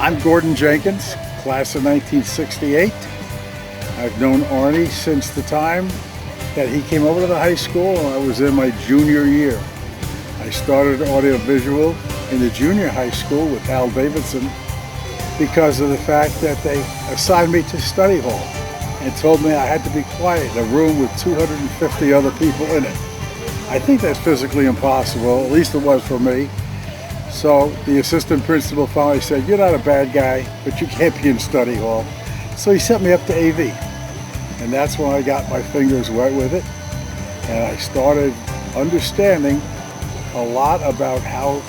I'm Gordon Jenkins, class of 1968. I've known Arnie since the time that he came over to the high school. I was in my junior year. I started audiovisual in the junior high school with Hal Davidson because of the fact that they assigned me to study hall and told me I had to be quiet in a room with 250 other people in it. I think that's physically impossible, at least it was for me. So the assistant principal finally said, "You're not a bad guy, but you can't be in study hall." So he sent me up to AV. And that's when I got my fingers wet with it. And I started understanding a lot about how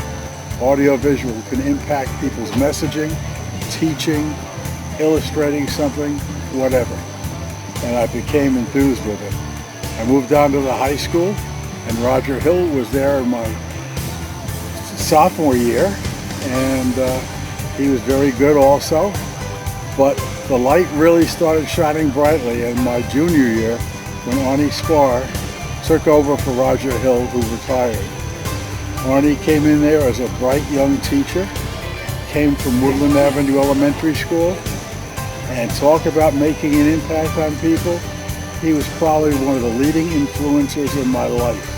audiovisual can impact people's messaging, teaching, illustrating something, whatever. And I became enthused with it. I moved on to the high school, and Roger Hill was there in my sophomore year, and he was very good also. But the light really started shining brightly in my junior year when Arnie Sparr took over for Roger Hill, who retired. Arnie came in there as a bright young teacher, came from Woodland Avenue Elementary School, and talk about making an impact on people. He was probably one of the leading influencers in my life.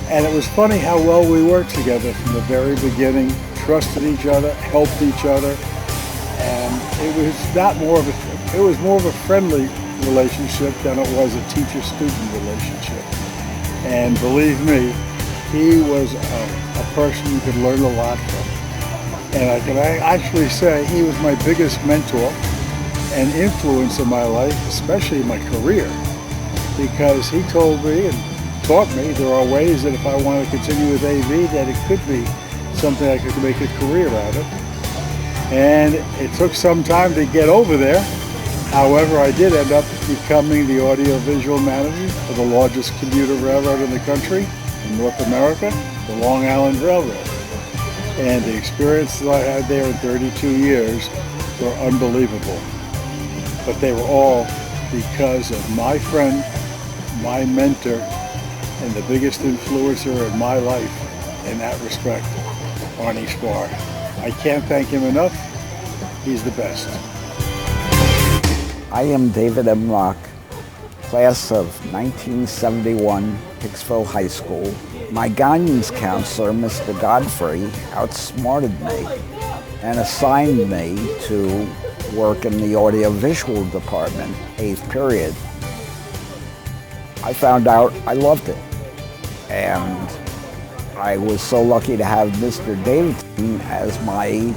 And it was funny how well we worked together from the very beginning, trusted each other, helped each other, and it was more of a friendly relationship than it was a teacher-student relationship. And believe me, he was a person you could learn a lot from. And I can actually say he was my biggest mentor and influence in my life, especially in my career, because he told me and taught me there are ways that if I want to continue with AV, that it could be something I could make a career out of. And it took some time to get over there. However, I did end up becoming the audiovisual manager for the largest commuter railroad in the country, in North America, the Long Island Railroad. And the experiences I had there in 32 years were unbelievable. But they were all because of my friend, my mentor, and the biggest influencer in my life in that respect, Arnie Sparr. I can't thank him enough. He's the best. I am David M. Rock, class of 1971, Hicksville High School. My guidance counselor, Mr. Godfrey, outsmarted me and assigned me to work in the audiovisual department, 8th period. I found out I loved it. And I was so lucky to have Mr. Davidson as my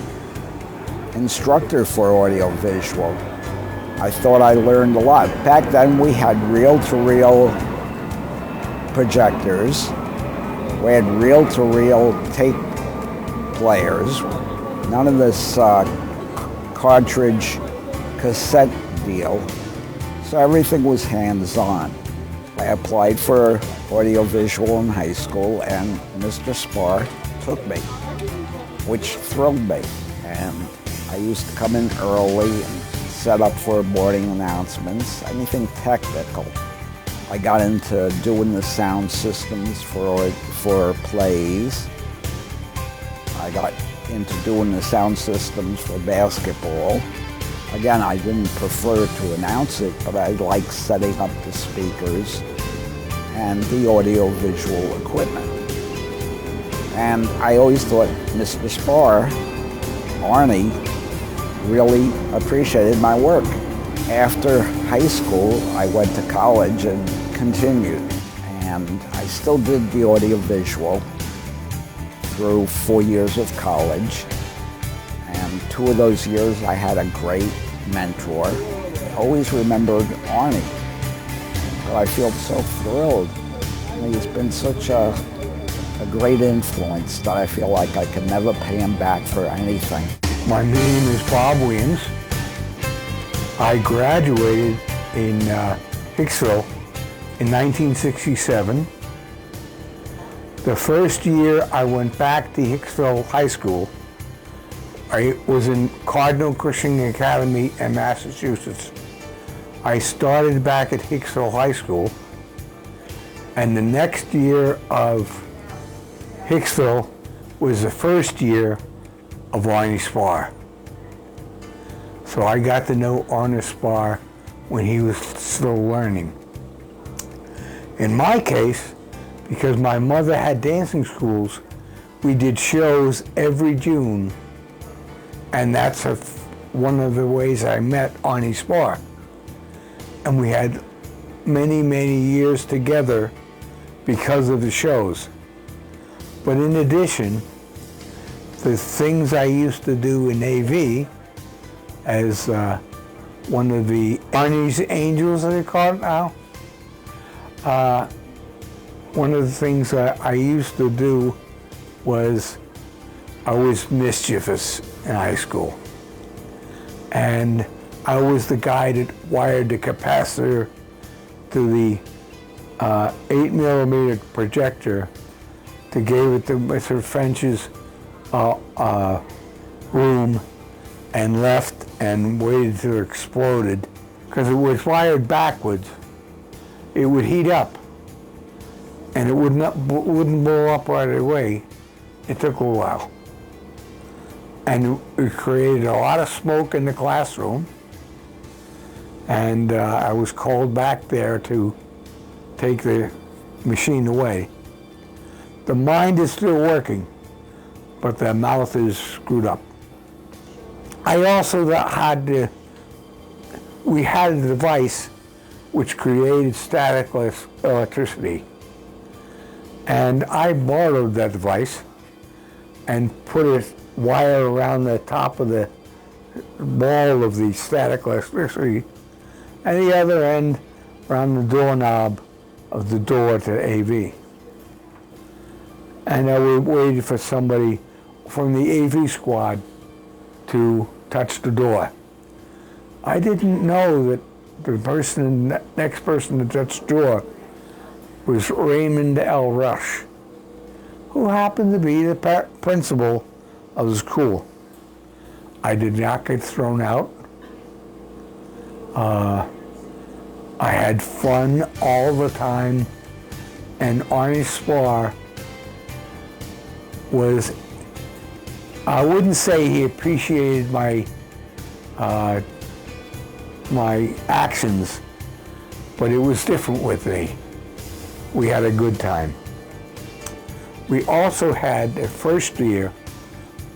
instructor for audiovisual. I thought I learned a lot. Back then we had reel-to-reel projectors. We had reel-to-reel tape players. None of this cartridge cassette deal. So everything was hands-on. I applied for audiovisual in high school, and Mr. Sparr took me, which thrilled me. And I used to come in early and set up for morning announcements, anything technical. I got into doing the sound systems for plays. I got into doing the sound systems for basketball. Again, I didn't prefer to announce it, but I liked setting up the speakers and the audio-visual equipment. And I always thought Mr. Sparr, Arnie, really appreciated my work. After high school, I went to college and continued. And I still did the audiovisual through 4 years of college. And 2 of those years I had a great mentor. I always remembered Arnie. But I feel so thrilled. He's been such a great influence that I feel like I can never pay him back for anything. My name is Bob Williams. I graduated in Hicksville in 1967. The first year I went back to Hicksville High School, I was in Cardinal Cushing Academy in Massachusetts. I started back at Hicksville High School, and the next year of Hicksville was the first year of Arnie Sparr. So I got to know Arnie Sparr when he was still learning. In my case, because my mother had dancing schools, we did shows every June, and that's one of the ways I met Arnie Sparr. And we had many, many years together because of the shows. But in addition, the things I used to do in AV as one of the Arnie's Angels, as they call it now, one of the things I used to do was I was mischievous in high school. And I was the guy that wired the capacitor to the 8mm projector to give it to Mr. French's room and left and waited till it exploded. Because it was wired backwards, it would heat up and it wouldn't blow up right away. It took a while. And it created a lot of smoke in the classroom. And I was called back there to take the machine away. The mind is still working, but the mouth is screwed up. I also we had a device which created static electricity. And I borrowed that device and put a wire around the top of the ball of the static electricity, and the other end around the doorknob of the door to AV. And I waited for somebody from the AV squad to touch the door. I didn't know that the next person to touch the door was Raymond L. Rush, who happened to be the principal of the school. I did not get thrown out. I had fun all the time, and Arnie Sparr was, I wouldn't say he appreciated my actions, but it was different with me. We had a good time. We also had, the first year,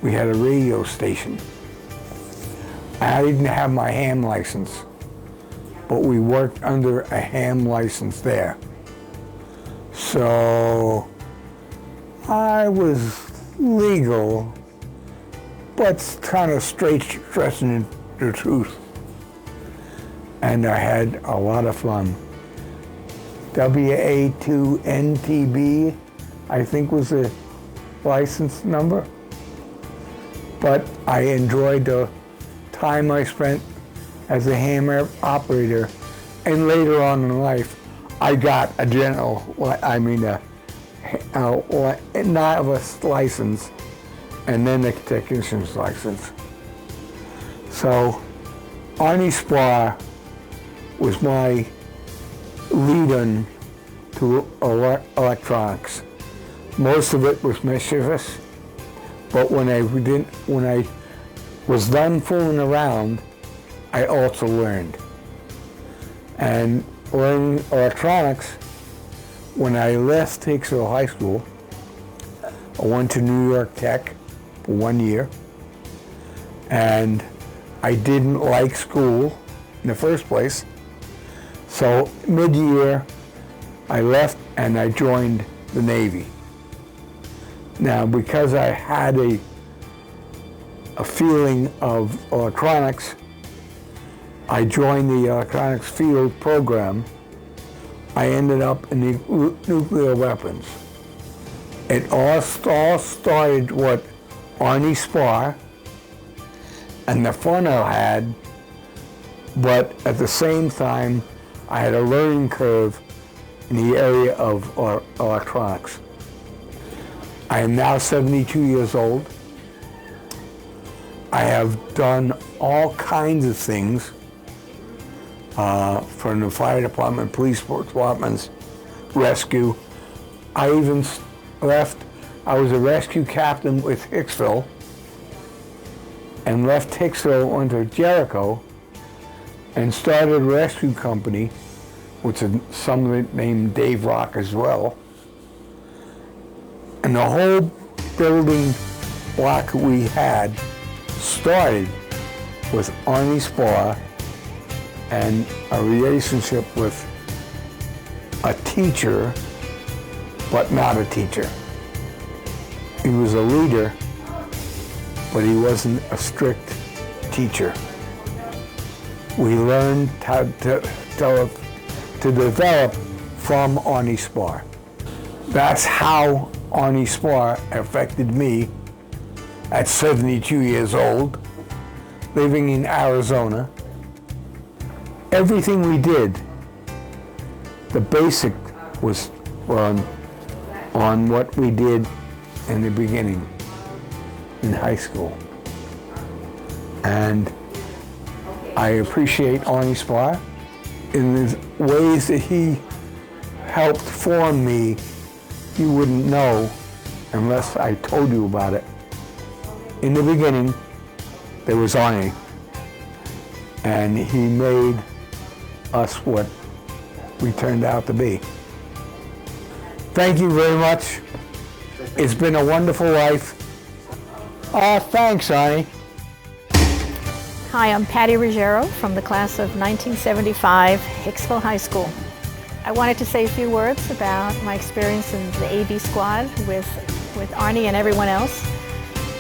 we had a radio station. I didn't have my ham license, but we worked under a ham license there. So I was legal, but kind of stressing the truth. And I had a lot of fun. WA2NTB, I think was the license number. But I enjoyed the time I spent as a ham operator, and later on in life, I got a novice license, and then a technician's license. So, Arnie Sparr was my lead-in to electronics. Most of it was mischievous, but when I was done fooling around, I also learned. And learning electronics, when I left Hicksville High School, I went to New York Tech for 1 year, and I didn't like school in the first place. So mid-year, I left and I joined the Navy. Now, because I had a feeling of electronics, I joined the electronics field program. I ended up in the nuclear weapons. It all started with Arnie Sparr and the fun I had, but at the same time, I had a learning curve in the area of electronics. I am now 72 years old. I have done all kinds of things from the fire department, police departments, rescue. I even left, I was a rescue captain with Hicksville and left Hicksville, went to Jericho, and started a rescue company, which is someone named Dave Rock as well. And the whole building block we had started with Arnie Sparr and a relationship with a teacher, but not a teacher. He was a leader, but he wasn't a strict teacher. We learned how to develop from Arnie Sparr. That's how Arnie Sparr affected me at 72 years old, living in Arizona. Everything we did, the basic was on what we did in the beginning, in high school. And I appreciate Arnie Sparr in the ways that he helped form me. You wouldn't know unless I told you about it. In the beginning, there was Arnie, and he made us what we turned out to be. Thank you very much. It's been a wonderful life. Thanks, Arnie. Hi, I'm Patty Ruggiero from the class of 1975, Hicksville High School. I wanted to say a few words about my experience in the AV squad with Arnie and everyone else.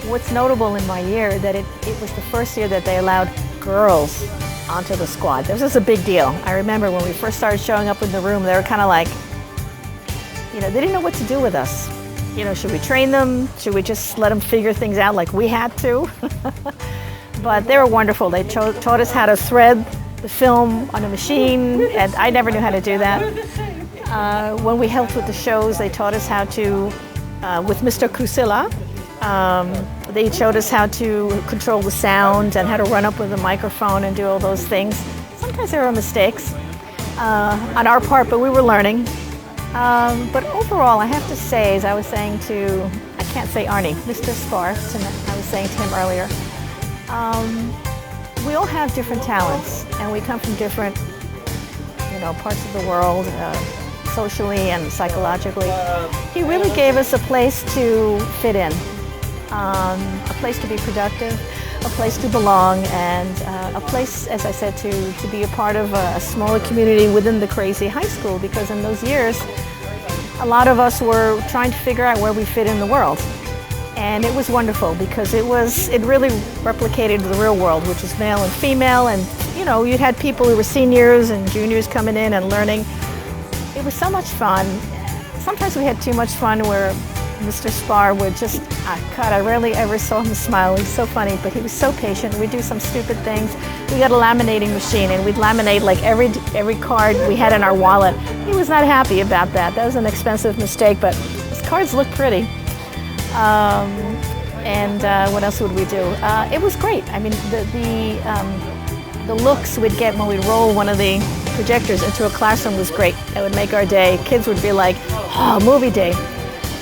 What's notable in my year that it was the first year that they allowed girls onto the squad. This was a big deal. I remember when we first started showing up in the room, they were kind of like, they didn't know what to do with us. Should we train them? Should we just let them figure things out like we had to? But they were wonderful. They taught us how to thread the film on a machine, and I never knew how to do that. When we helped with the shows, they taught us how to, with Mr. Kusila, they showed us how to control the sound and how to run up with a microphone and do all those things. Sometimes there were mistakes on our part, but we were learning. But overall, I have to say, as I was saying to, I can't say Arnie, Mr. Sparr, I was saying to him earlier, we all have different talents, and we come from different, parts of the world, socially and psychologically. He really gave us a place to fit in, a place to be productive, a place to belong, and a place, as I said, to be a part of a smaller community within the crazy high school, because in those years, a lot of us were trying to figure out where we fit in the world. And it was wonderful because it really replicated the real world, which is male and female, and you had people who were seniors and juniors coming in and learning. It was so much fun. Sometimes we had too much fun where Mr. Sparr would just, God, I rarely ever saw him smile. He's so funny, but he was so patient. We'd do some stupid things. We got a laminating machine, and we'd laminate like every card we had in our wallet. He was not happy about that. That was an expensive mistake, but his cards looked pretty. What else would we do? It was great. I mean, the looks we'd get when we'd roll one of the projectors into a classroom was great. It would make our day. Kids would be like, oh, movie day.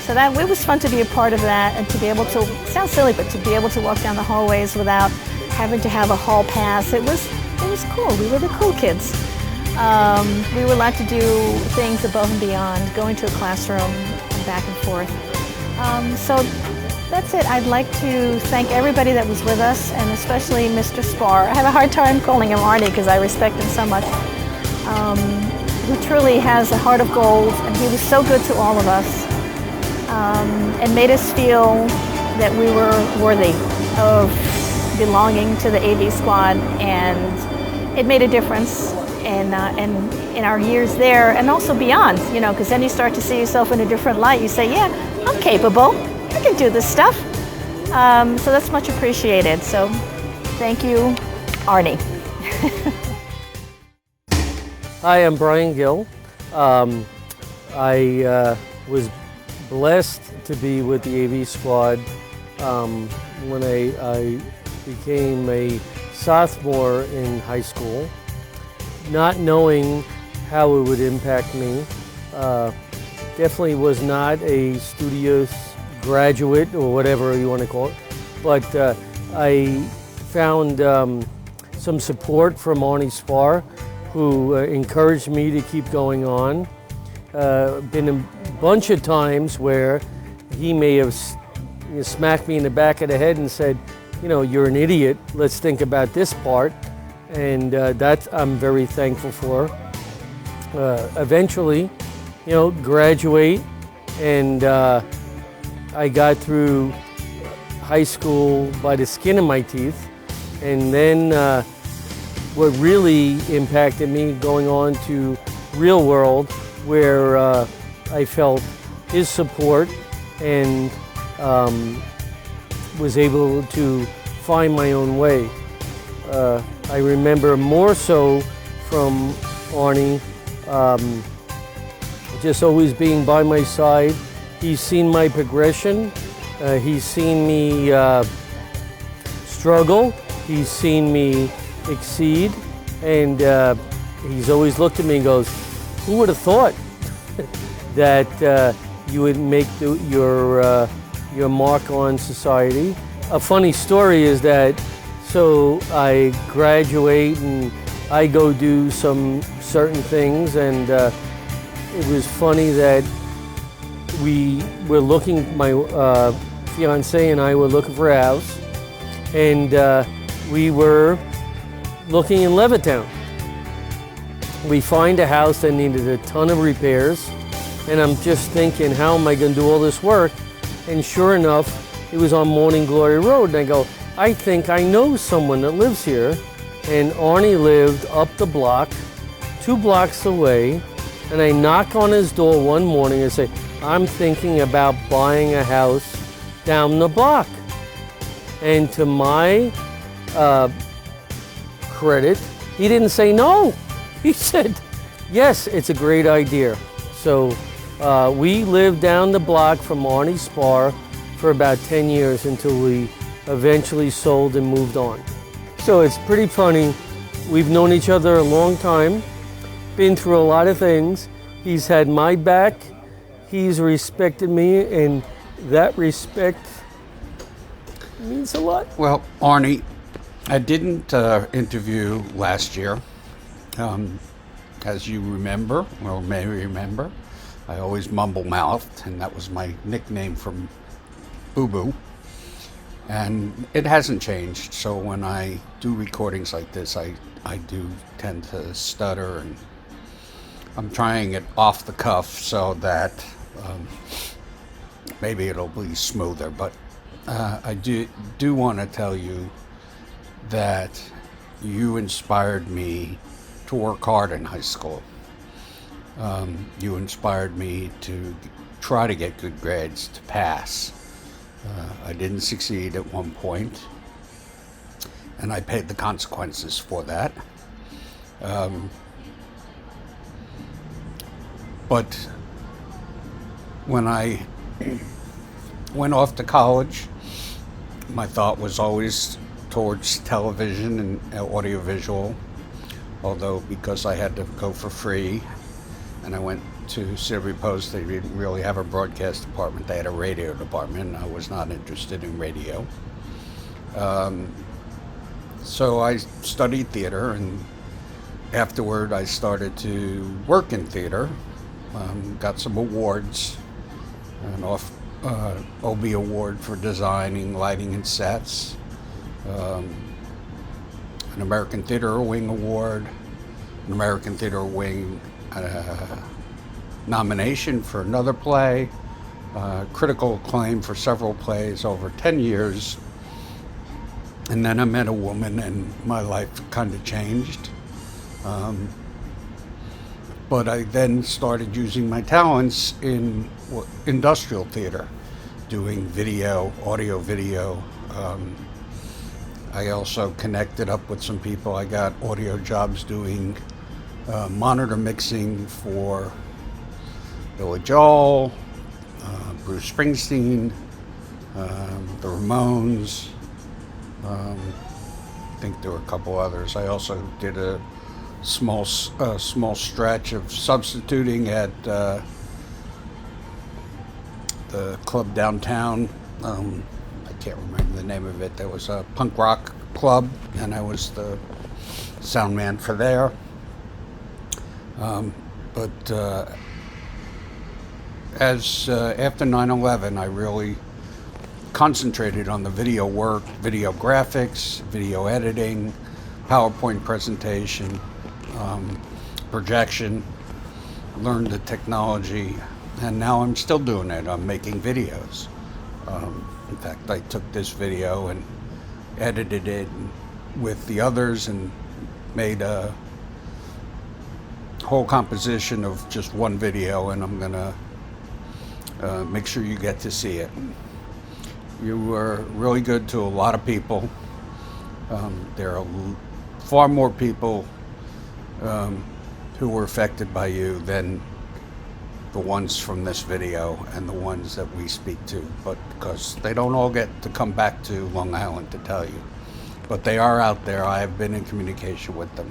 So it was fun to be a part of that, and to be able to, sounds silly, but to be able to walk down the hallways without having to have a hall pass. It was cool. We were the cool kids. We were allowed to do things above and beyond, going to a classroom and back and forth. So that's it. I'd like to thank everybody that was with us, and especially Mr. Sparr. I have a hard time calling him Arnie because I respect him so much. Who truly has a heart of gold, and he was so good to all of us, and made us feel that we were worthy of belonging to the AV squad, and it made a difference in our years there, and also beyond, because then you start to see yourself in a different light. You say, yeah, I'm capable. I can do this stuff. So that's much appreciated. So thank you, Arnie. Hi, I'm Brian Gill. I was blessed to be with the AV squad when I became a sophomore in high school, not knowing how it would impact me. Definitely was not a studious graduate or whatever you want to call it, but I found some support from Arnie Sparr, who encouraged me to keep going on. Been a bunch of times where he may have smacked me in the back of the head and said, you know, you're an idiot, let's think about this part. And that I'm very thankful for. Eventually, you know, graduate, and I got through high school by the skin of my teeth. And then what really impacted me, going on to real world, where I felt his support and was able to find my own way. I remember more so from Arnie, just always being by my side. He's seen my progression. He's seen me struggle. He's seen me exceed. And he's always looked at me and goes, who would have thought that you would make your mark on society? A funny story is that, so I graduate and I go do some certain things, and it was funny that we were looking, my fiance and I were looking for a house, and we were looking in Levittown. We find a house that needed a ton of repairs, and I'm just thinking, how am I going to do all this work? And sure enough, it was on Morning Glory Road, and I go, I think I know someone that lives here. And Arnie lived up the block, 2 blocks away, and I knock on his door one morning and say, I'm thinking about buying a house down the block. And to my credit, he didn't say no. He said, yes, it's a great idea. So we lived down the block from Arnie Sparr for about 10 years until we eventually sold and moved on. So it's pretty funny. We've known each other a long time, been through a lot of things. He's had my back. He's respected me, and that respect means a lot. Well, Arnie, I didn't interview last year. As you remember, or may remember, I always mumble-mouthed, and that was my nickname from Boo Boo. And it hasn't changed, so when I do recordings like this, I do tend to stutter, and I'm trying it off the cuff so that maybe it'll be smoother. But I do want to tell you that you inspired me to work hard in high school. You inspired me to try to get good grades, to pass. I didn't succeed at one point, and I paid the consequences for that. But when I went off to college, my thought was always towards television and audiovisual, although because I had to go for free, and I went to Silver Post, they didn't really have a broadcast department. They had a radio department. I was not interested in radio. So I studied theater, and afterward I started to work in theater. Got some awards, an OB award for designing lighting and sets, an American Theater Wing award, an American Theater Wing nomination for another play, critical acclaim for several plays over 10 years. And then I met a woman and my life kind of changed. But I then started using my talents in industrial theater, doing video, audio video. I also connected up with some people. I got audio jobs doing monitor mixing for Billy Joel, Bruce Springsteen, the Ramones. I think there were a couple others. I also did a small stretch of substituting at the club downtown. I can't remember the name of it. There was a punk rock club, and I was the sound man for there. After 9/11, I really concentrated on the video work, video graphics, video editing, PowerPoint presentation, projection, learned the technology, and now I'm still doing it. I'm making videos. In fact, I took this video and edited it with the others and made a whole composition of just one video, and I'm gonna make sure you get to see it. You were really good to a lot of people. There are far more people who were affected by you than the ones from this video and the ones that we speak to, but because they don't all get to come back to Long Island to tell you. But they are out there. I have been in communication with them.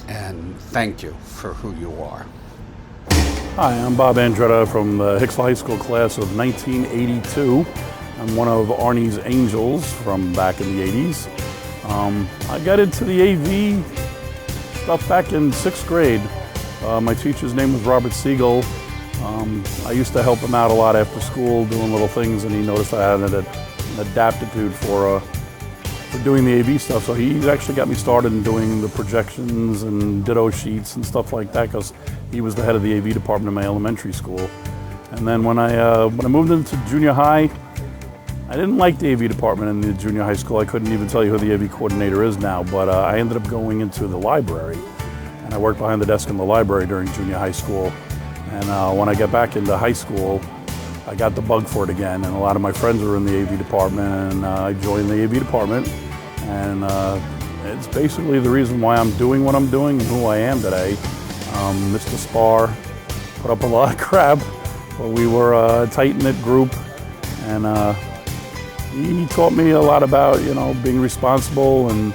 And thank you for who you are. Hi, I'm Bob Andretta from the Hicksville High School class of 1982. I'm one of Arnie's angels from back in the 80s. I got into the AV stuff back in 6th grade. My teacher's name was Robert Siegel. I used to help him out a lot after school doing little things, and he noticed I had an adaptitude for doing the AV stuff. So he actually got me started in doing the projections and ditto sheets and stuff like that, because he was the head of the AV department in my elementary school. And then when I moved into junior high, I didn't like the AV department in the junior high school. I couldn't even tell you who the AV coordinator is now, but I ended up going into the library. And I worked behind the desk in the library during junior high school. And when I got back into high school, I got the bug for it again. And a lot of my friends were in the AV department, and I joined the AV department. And it's basically the reason why I'm doing what I'm doing and who I am today. Mr. Sparr put up a lot of crap, but we were a tight-knit group. And he taught me a lot about, being responsible, and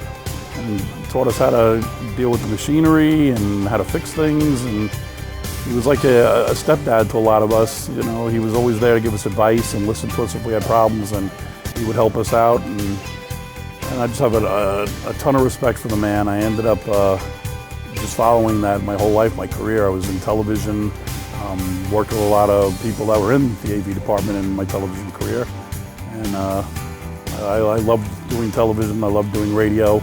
taught us how to deal with the machinery and how to fix things. And he was like a stepdad to a lot of us. He was always there to give us advice and listen to us if we had problems, and he would help us out. And I just have a ton of respect for the man. I ended up just following that my whole life, my career. I was in television, worked with a lot of people that were in the AV department in my television career. And I loved doing television, I loved doing radio.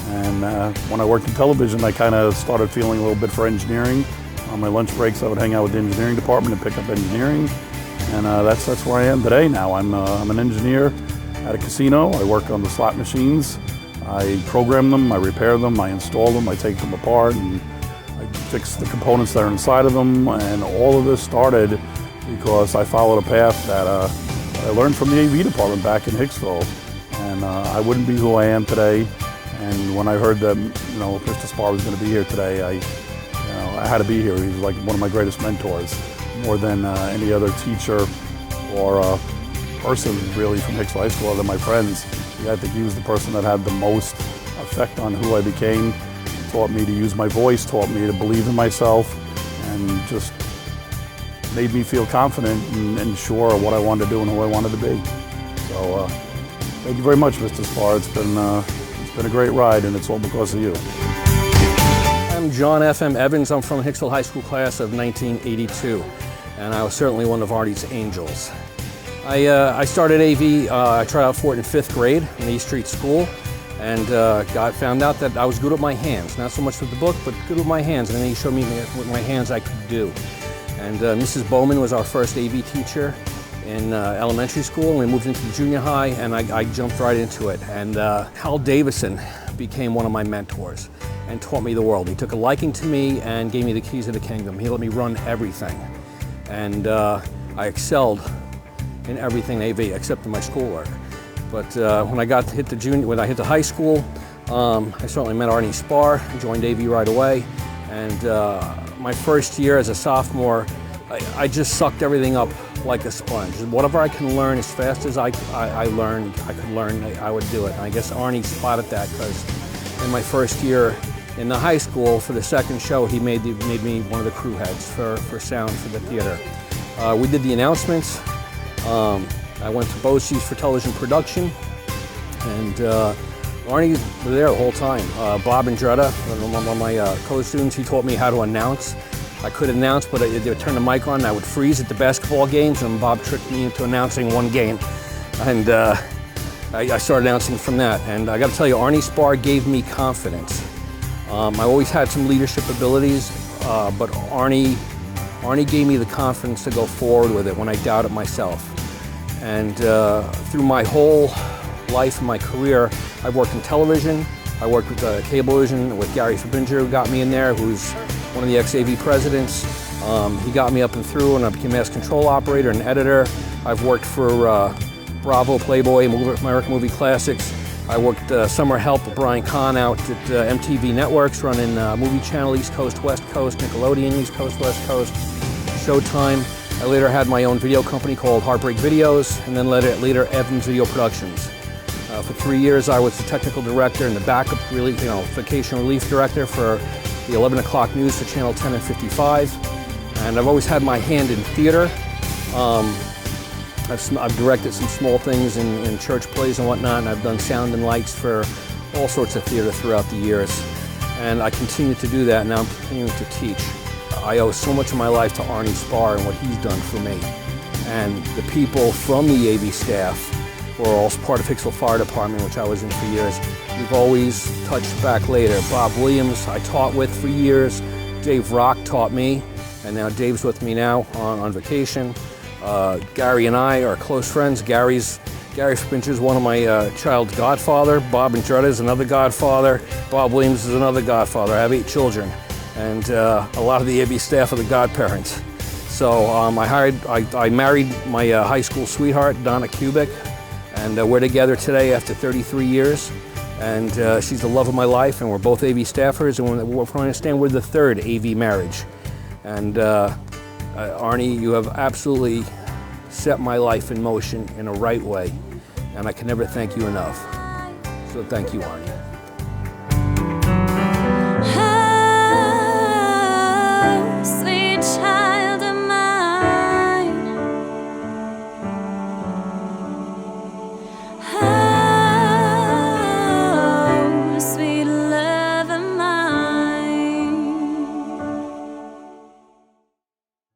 And when I worked in television, I kind of started feeling a little bit for engineering. On my lunch breaks, I would hang out with the engineering department and pick up engineering. And that's where I am today now. I'm an engineer at a casino. I work on the slot machines. I program them, I repair them, I install them, I take them apart, and I fix the components that are inside of them. And all of this started because I followed a path that I learned from the AV department back in Hicksville. And I wouldn't be who I am today. And when I heard that, Mr. Sparr was going to be here today, I had to be here. He was like one of my greatest mentors, more than any other teacher or person really from Hicksville High School other than my friends. I think he was the person that had the most effect on who I became. Taught me to use my voice, taught me to believe in myself, and just made me feel confident and sure of what I wanted to do and who I wanted to be. So thank you very much, Mr. Sparr. It's been a great ride, and it's all because of you. I'm John F.M. Evans. I'm from Hicksville High School class of 1982, and I was certainly one of Arnie's angels. I started AV, I tried out for it in 5th grade in East Street School, and found out that I was good with my hands. Not so much with the book, but good with my hands, and then he showed me with my hands I could do. And Mrs. Bowman was our first AV teacher in elementary school, and we moved into the junior high, and I jumped right into it. And Hal Davison became one of my mentors and taught me the world. He took a liking to me and gave me the keys of the kingdom. He let me run everything. And I excelled in everything AV except in my schoolwork. But when I hit the high school, I certainly met Arnie Sparr, joined AV right away. And my first year as a sophomore, I just sucked everything up like a sponge. Whatever I can learn, as fast as I could learn, I would do it. And I guess Arnie spotted that, because in my first year in the high school, for the second show, he made me one of the crew heads for sound for the theater. We did the announcements. I went to BOCES for television production, and Arnie was there the whole time. Bob Andretta, one of my co-students, he taught me how to announce. I could announce, but they would turn the mic on, and I would freeze at the basketball games, and Bob tricked me into announcing one game. And I started announcing from that. And I got to tell you, Arnie Sparr gave me confidence. I always had some leadership abilities, but Arnie gave me the confidence to go forward with it when I doubted myself. And through my whole life and my career, I've worked in television. I worked with Cablevision with Gary Fabinger, who got me in there, who's one of the ex-AV presidents. He got me up and through, and I became mass control operator and editor. I've worked for Bravo, Playboy, American Movie Classics. I worked summer help with Brian Kahn out at MTV Networks, running Movie Channel East Coast, West Coast, Nickelodeon East Coast, West Coast, Showtime. I later had my own video company called Heartbreak Videos, and then later Evans Video Productions. For 3 years, I was the technical director and the backup vacation relief director for the 11 o'clock news for Channel 10 and 55. And I've always had my hand in theater. I've directed some small things in church plays and whatnot, and I've done sound and lights for all sorts of theater throughout the years. And I continue to do that, and now I'm continuing to teach. I owe so much of my life to Arnie Sparr and what he's done for me. And the people from the AV staff, who are also part of Hicksville Fire Department, which I was in for years, we've always touched back later. Bob Williams, I taught with for years. Dave Rock taught me, and now Dave's with me now on vacation. Gary and I are close friends. Gary Fabinger is one of my child's godfather. Bob Andretta is another godfather. Bob Williams is another godfather. I have 8 children, and a lot of the AV staff are the godparents. So I married my high school sweetheart, Donna Kubik, and we're together today after 33 years. And she's the love of my life, and we're both AV staffers, and we're trying to understand we're the 3rd AV marriage. And Arnie, you have absolutely set my life in motion in a right way, and I can never thank you enough. So thank you, Arnie.